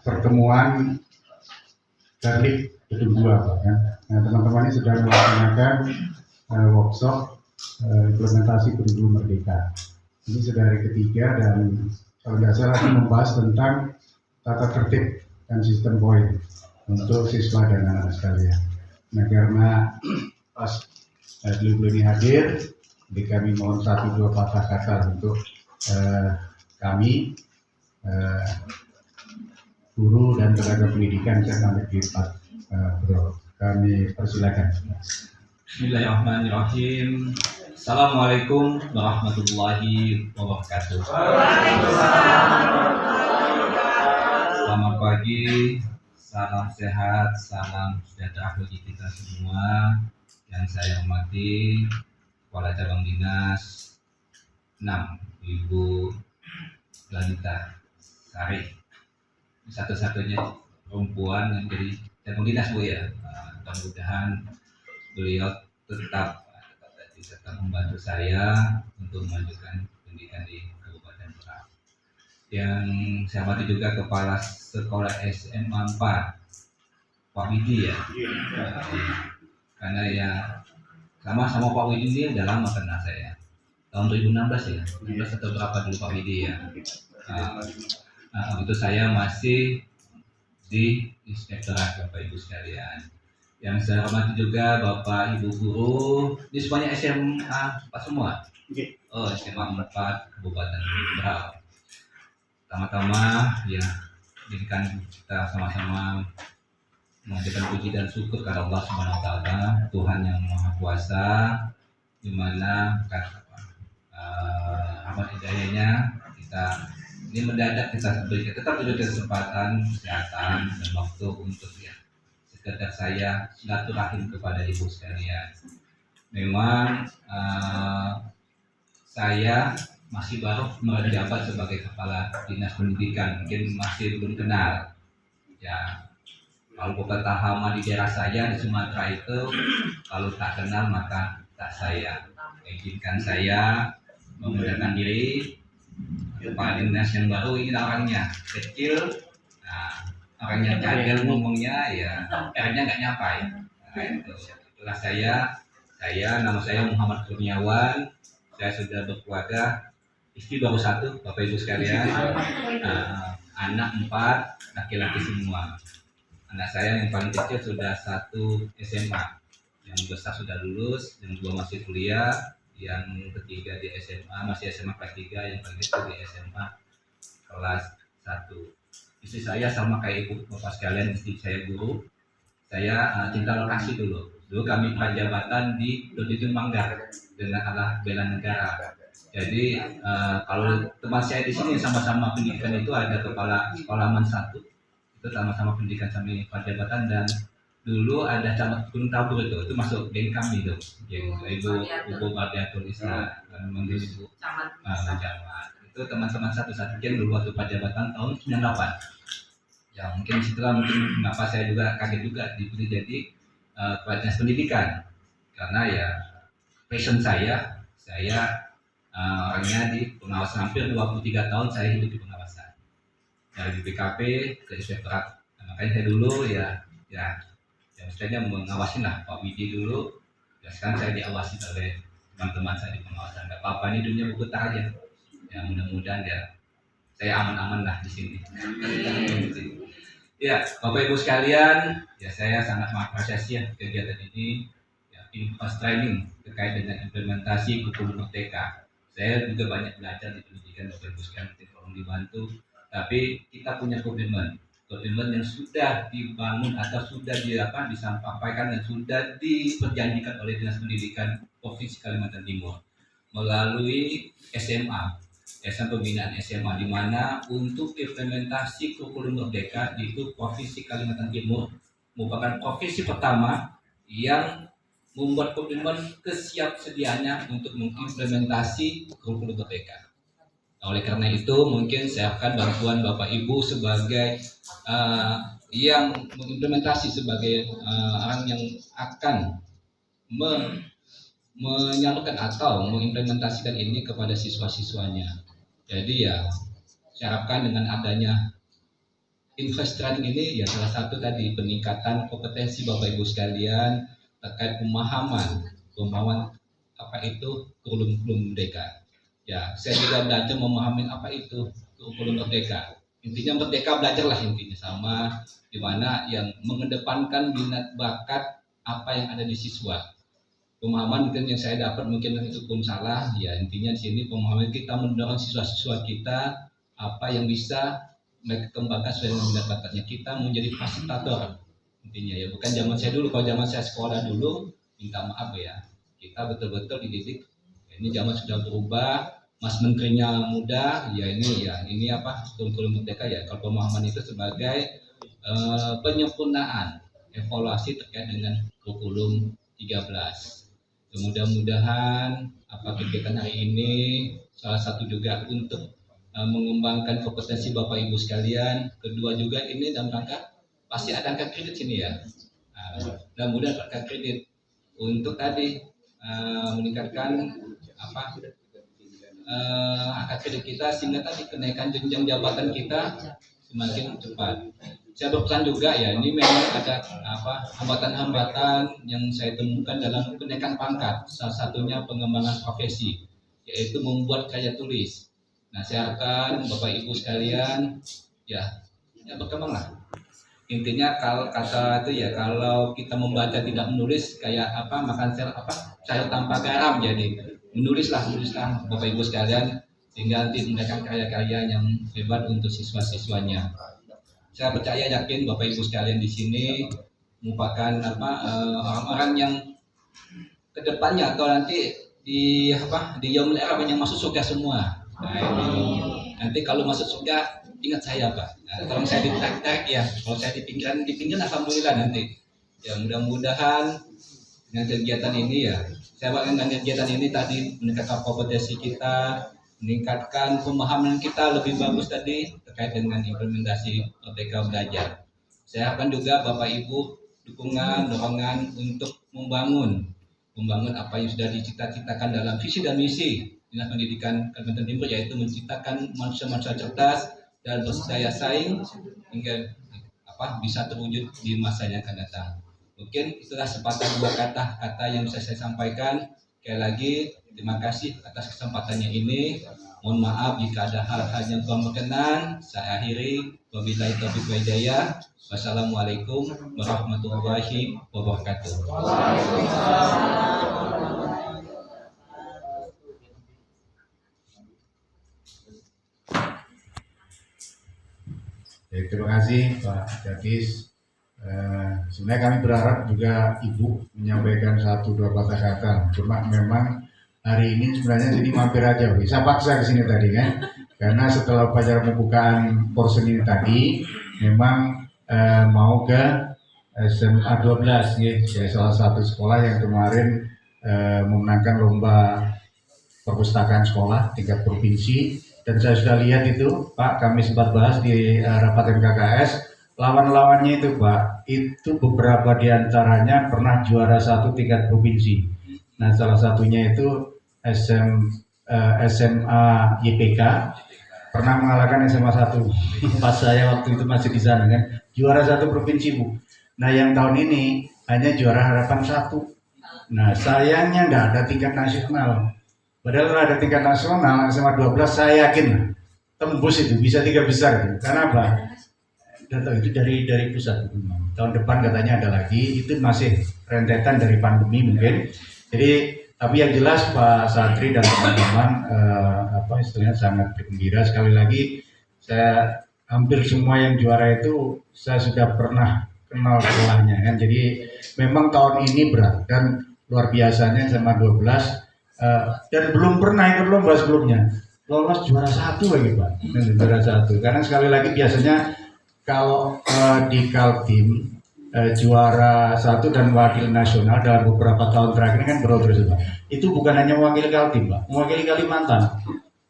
pertemuan Garlik kedua, Pak, ya. Nah, teman-teman ini sudah melaksanakan workshop implementasi kurikulum merdeka. Ini sudah hari ketiga dan kalau tidak salah akan membahas tentang tata tertib dan sistem poin untuk siswa dan anak-anak sekalian. Nah, karena pas beliau ini hadir, jadi kami mohon 1-2 patah kata untuk kami guru dan tenaga pendidikan serta Pak Bro. Kami persilakan. Bismillahirrahmanirrahim. Assalamualaikum warahmatullahi wabarakatuh. Selamat pagi, salam sehat, salam sejahtera bagi kita semua. Yang saya hormati Kepala Cabang Dinas 6, Ibu Lanita Sari, satu-satunya perempuan yang jadi cabang dinas, Bu, ya. Mudah-mudahan beliau tetap membantu saya untuk memajukan pendidikan di Kabupaten Berau. Yang saya hormati juga Kepala Sekolah SMA 4 Pak Widi, ya. Karena ya sama Pak Widi ini udah lama kenal saya, tahun 2016 ya, 2016 atau berapa dulu Pak Widi, ya. Itu saya masih di Inspektorat, Bapak Ibu sekalian. Yang saya hormati juga Bapak Ibu guru, ini semuanya SMA Pak semua. Oh, SMA 4 Kabupaten Berau. Pertama-tama ya, jadikan kita sama-sama mengajarkan puji dan syukur kepada Allah Subhanahu wa Ta'ala, Tuhan yang Maha Kuasa, di mana amat hidayahnya kita ini mendadak kita tetap diberi kesempatan, kesehatan dan waktu untuk ya sekedar saya silaturahim kepada ibu sekalian. Memang saya masih baru menjabat sebagai kepala dinas pendidikan, mungkin masih belum kenal. Ya, kalau beberapa hama di daerah saya di Sumatera itu, kalau tak kenal maka tak saya. Izinkan saya mengundurkan diri. Kepala dinas yang baru ini orangnya kecil, orangnya cadel ngomongnya, ya akhirnya nggak nyampai. Itulah saya, nama saya Muhammad Kurniawan. Saya sudah berkeluarga, istri baru 1, Bapak Ibu sekalian, anak 4, laki-laki semua. Anak saya yang paling kecil sudah 1 SMA, yang besar sudah lulus, yang 2 masih kuliah, yang ketiga di SMA, masih SMA kelas 3, yang paling kecil di SMA kelas 1. Istri saya sama kayak ibu bapak sekalian, istri saya guru. Saya cinta lokasi dulu kami prajabatan di Doditun Manggar dengan arah bela negara. Jadi kalau teman saya di sini sama-sama pendidikan itu ada kepala sekolah Man 1, itu sama-sama pendidikan kami prajabatan, dan dulu ada camat Gunung Tabur itu masuk geng kami itu, geng Ibu Bardiatul Islam, manggil Ibu Jamat. Itu teman-teman satu geng dulu waktu prajabatan tahun 98. Ya mungkin setelah kenapa saya juga kaget juga dipilih jadi kepala dinas pendidikan, karena ya passion saya orangnya di pengawasan, hampir 23 tahun saya hidup di pengawasan dari BPKP ke Inspektorat. Makanya saya dulu ya istilahnya mengawasin lah Pak Widi dulu, ya sekarang saya diawasi oleh teman-teman saya di pengawasan. Gak apa-apa, ini dunia berputar aja, ya mudah-mudahan ya saya aman-aman lah di sini. Ya Bapak Ibu sekalian, ya saya sangat mengapresiasi ya kegiatan ini, ya Infos Training terkait dengan implementasi kurikulum merdeka. Saya juga banyak belajar di pendidikan, Bapak Ibu sekalian, tolong dibantu, tapi kita punya komitmen yang sudah dibangun atau sudah disampaikan dan sudah diperjanjikan oleh Dinas Pendidikan Provinsi Kalimantan Timur melalui SMA pembinaan SMA, di mana untuk implementasi kurikulum merdeka itu Provinsi Kalimantan Timur merupakan provinsi pertama yang membuat komitmen kesiapsediaannya untuk mengimplementasi kurikulum merdeka. Oleh karena itu mungkin saya akan bantuan Bapak Ibu sebagai yang mengimplementasi, sebagai orang yang akan menyalurkan atau mengimplementasikan ini kepada siswa-siswanya. Jadi ya saya harapkan dengan adanya Invest training ini ya salah satu tadi peningkatan kompetensi Bapak Ibu sekalian terkait pemahaman apa itu kurikulum merdeka. Ya, saya juga belajar memahami apa itu kurikulum merdeka. Intinya merdeka belajarlah intinya sama di mana yang mengedepankan minat bakat apa yang ada di siswa. Pemahaman mungkin yang saya dapat mungkin itu pun salah, ya intinya di sini pemahaman kita mendorong siswa-siswa kita apa yang bisa mereka kembangkan sesuai dengan minat bakatnya. Kita menjadi fasilitator intinya ya, bukan zaman saya dulu. Kalau zaman saya sekolah dulu, minta maaf ya, kita betul-betul dididik. Ini zaman sudah berubah, Mas Menterinya muda, ya ini apa kurikulum merdeka ya. Kalau pemahaman itu sebagai penyempurnaan evaluasi terkait dengan kurikulum 13. Mudah-mudahan apa kegiatan hari ini salah satu juga untuk mengembangkan kompetensi Bapak Ibu sekalian. Kedua juga ini dalam rangka pasti ada angka kredit sini ya. Dan mudah angka kredit untuk tadi meningkatkan apa angka kredit kita sehingga tadi kenaikan jenjang jabatan kita semakin cepat. Saya berpesan juga ya, ini memang ada apa hambatan-hambatan yang saya temukan dalam kenaikan pangkat. Salah satunya pengembangan profesi, yaitu membuat karya tulis. Nah, saya harapkan Bapak Ibu sekalian ya berkembanglah. Intinya kalau kata itu ya, kalau kita membaca tidak menulis kayak apa makan sayur tanpa garam. Jadi menulislah Bapak Ibu sekalian sehingga nanti mendatangkan karya-karya yang hebat untuk siswa-siswanya. Saya percaya yakin Bapak Ibu sekalian di sini merupakan orang-orang yang kedepannya atau nanti di yaumul akhir yang masuk surga semua. Nah, ini nanti kalau masuk surga ingat saya Pak. Nah, kalau saya ditarik ya, kalau saya di pinggiran alhamdulillah nanti. Ya mudah-mudahan dengan kegiatan ini ya, saya bahkan dengan kegiatan ini tadi meningkatkan kompetensi kita, meningkatkan pemahaman kita lebih bagus tadi terkait dengan implementasi Merdeka Belajar. Saya harapkan juga Bapak Ibu dukungan, dorongan untuk membangun apa yang sudah dicita-citakan dalam visi dan misi Dinas Pendidikan Kalimantan Timur, yaitu menciptakan manusia-manusia cerdas dan berdaya saing hingga bisa terwujud di masa yang akan datang. Mungkin itulah sepatah dua kata yang bisa saya sampaikan. Sekali lagi terima kasih atas kesempatannya ini. Mohon maaf jika ada hal-hal yang kurang berkenan. Saya akhiri. Wabillahi taufiq wal hidayah. Wassalamualaikum warahmatullahi wabarakatuh. Terima kasih Pak Gadis. Sebenarnya kami berharap juga Ibu menyampaikan 1-2 kata-kata. Cuma memang hari ini sebenarnya jadi mampir aja. Saya paksa ke sini tadi kan. Karena setelah upacara pembukaan porsen ini tadi, memang mau ke SMA 12 ya, salah satu sekolah yang kemarin memenangkan lomba perpustakaan sekolah tingkat provinsi. Dan saya sudah lihat itu Pak, kami sempat bahas di rapat MKKS, lawan-lawannya itu Pak, itu beberapa diantaranya pernah juara 1 tingkat provinsi. Nah salah satunya itu SMA YPK pernah mengalahkan SMA 1 pas saya waktu itu masih di sana kan, juara 1 provinsi Bu. Nah yang tahun ini hanya juara harapan 1. Nah sayangnya nggak ada tingkat nasional. Padahal kalau ada tingkat nasional SMA 12 saya yakin tembus itu bisa 3 besar itu. Karena apa? Data itu dari pusat. Tahun depan katanya ada lagi. Itu masih rentetan dari pandemi mungkin. Jadi tapi yang jelas Pak Satri dan teman-teman istilahnya sangat bergembira. Sekali lagi saya hampir semua yang juara itu saya sudah pernah kenal sekolahnya kan. Jadi memang tahun ini berat dan luar biasanya SMA 12. Dan belum pernah ikut lomba sebelumnya, lolos juara 1 lagi Pak, juara 1. Karena sekali lagi biasanya kalau di Kaltim juara 1 dan wakil nasional dalam beberapa tahun terakhir ini kan terus Pak. Itu bukan hanya mewakili Kaltim Pak, mewakili Kalimantan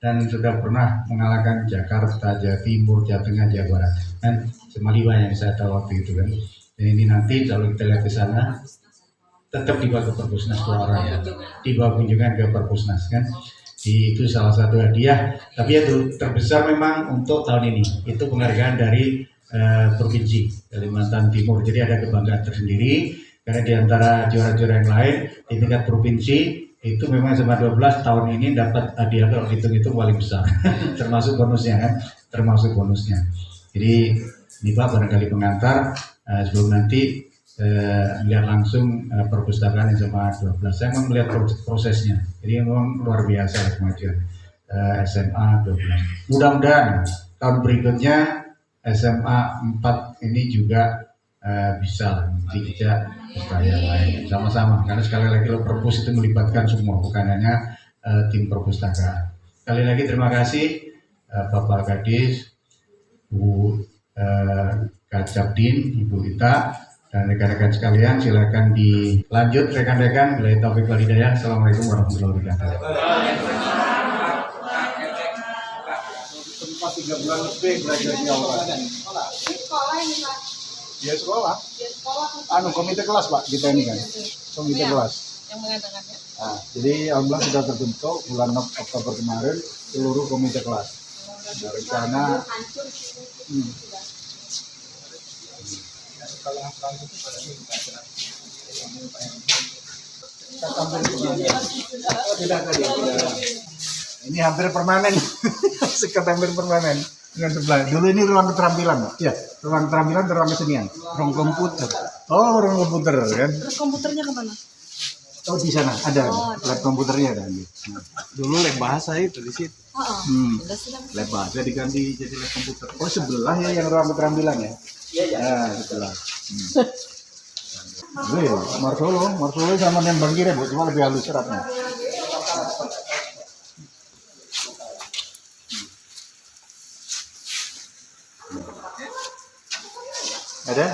dan sudah pernah mengalahkan Jakarta, Jawa Timur, Jawa Tengah, Jawa Barat. Dan cuma 5 yang saya tahu waktu itu kan. Dan ini nanti kalau kita lihat ke sana tetap dibawa ke Perpusnas suara, dibawa kunjungan ke Perpusnas kan. Itu salah satu hadiah. Tapi itu terbesar memang untuk tahun ini. Itu penghargaan dari provinsi Kalimantan Timur. Jadi ada kebanggaan tersendiri karena di antara juara-juara yang lain di tingkat provinsi itu memang SMA 12 tahun ini dapat hadiah kalau hitung-hitung paling besar termasuk bonusnya kan, termasuk bonusnya. Jadi ini Pak barangkali pengantar sebelum nanti melihat langsung perpustakaan SMA 12. Saya memang melihat prosesnya, jadi memang luar biasa kemajuan SMA 12. Mudah-mudahan tahun berikutnya SMA 4 ini juga bisa tidak upaya lain sama-sama, karena sekali lagi perpus itu melibatkan semua, bukan hanya tim perpustakaan. Sekali lagi terima kasih Bapak Kadis, Bu Kacabdin, Ibu Rita, dan rekan-rekan sekalian. Silakan dilanjut rekan-rekan. Billahi taufiq wal hidayah. Assalamualaikum warahmatullahi wabarakatuh. Tempat 3 bulan lebih belajar di awal. Sekolah ini Pak. Ya sekolah. Ya sekolah. Komite kelas Pak kita ini kan. Komite kelas. Yang mengadakannya. Nah, jadi alhamdulillah sudah terbentuk bulan Oktober kemarin seluruh komite kelas. Nah, rencana Hancur sih. Ini hampir permanen, sekat hampir permanen dengan sebelah. Dulu ini ruang keterampilan, Pak. Ya, ruang keterampilan dan ruang kesenian, ruang komputer. Oh, ruang komputer kan? Terus komputernya kemana? Oh, di sana ada, lab komputernya ada. Dulu lab bahasa itu di situ. Udah sudah. Lab bahasa diganti jadi lab komputer. Oh, sebelah ya yang ruang keterampilan ya? Iya, iya. Nah, sebelah. Wih, Marsolo sama yang Bang Kire, Bu, cuma lebih halus seratnya. Ada?